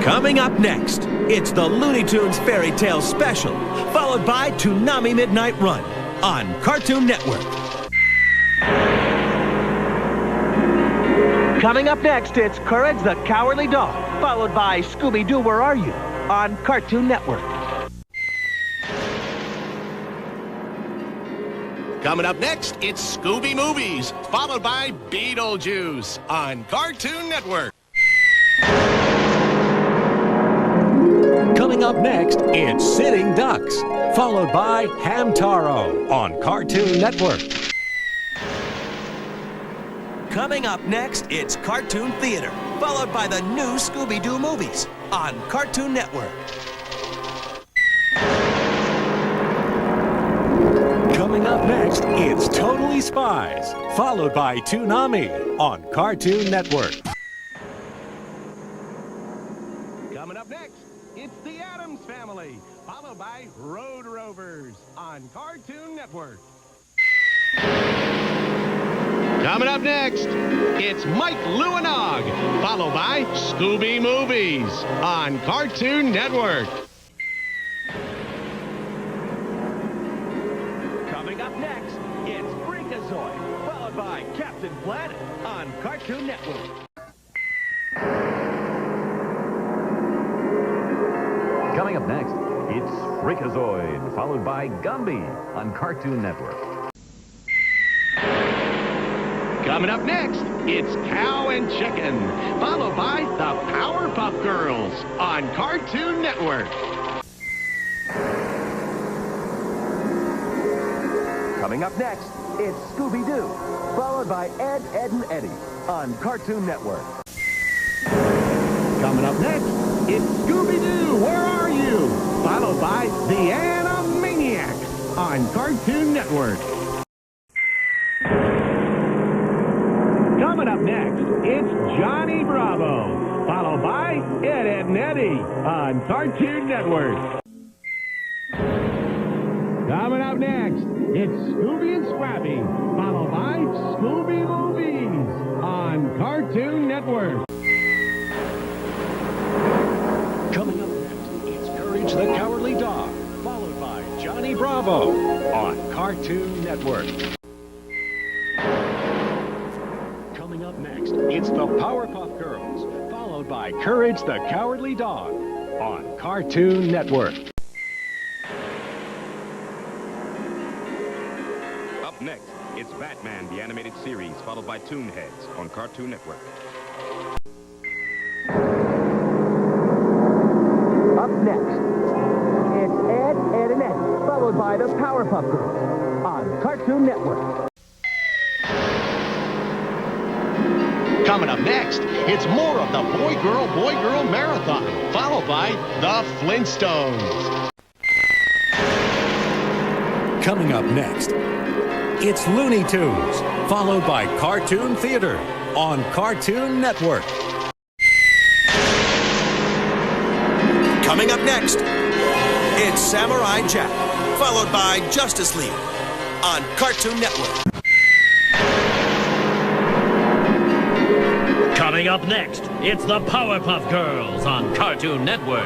Coming up next, it's the Looney Tunes Fairy Tale Special, followed by Toonami Midnight Run on Cartoon Network. Coming up next, it's Courage the Cowardly Dog, followed by Scooby-Doo, Where Are You? On Cartoon Network. Coming up next, it's Scooby Movies, followed by Beetlejuice on Cartoon Network. Coming up next, it's Sitting Ducks, followed by Hamtaro on Cartoon Network. Coming up next, it's Cartoon Theater, followed by the new Scooby-Doo movies on Cartoon Network. Coming up next, it's Totally Spies, followed by Toonami on Cartoon Network. Coming up next, it's The Addams Family, followed by Road Rovers on Cartoon Network. Coming up next, it's Mike Luanog, followed by Scooby Movies on Cartoon Network. Coming up next, it's Freakazoid, followed by Captain Planet on Cartoon Network. Coming up next, it's Freakazoid, followed by Gumby on Cartoon Network. Coming up next, it's Cow and Chicken, followed by the Powerpuff Girls on Cartoon Network. Coming up next, it's Scooby-Doo, followed by Ed, Edd and Eddy on Cartoon Network. Coming up next, it's Scooby-Doo, Where Are You? Followed by The Animaniacs on Cartoon Network. Coming up next, it's Johnny Bravo, followed by Ed, Edd and Eddy on Cartoon Network. Coming up next, it's Scooby and Scrappy, followed by Scooby Movies on Cartoon Network. Coming up next, it's Courage the Cowardly Dog, followed by Johnny Bravo on Cartoon Network. Coming up next, it's the Powerpuff Girls, followed by Courage the Cowardly Dog on Cartoon Network. Up next, it's Batman, the animated series, followed by Toonheads on Cartoon Network. Up next, it's Ed, Edd and Eddy, followed by the Powerpuff Girls on Cartoon Network. Coming up next, it's more of the Boy Girl Marathon, followed by the Flintstones. Coming up next, it's Looney Tunes, followed by Cartoon Theater on Cartoon Network. Coming up next, it's Samurai Jack, followed by Justice League on Cartoon Network. Coming up next, it's the Powerpuff Girls on Cartoon Network.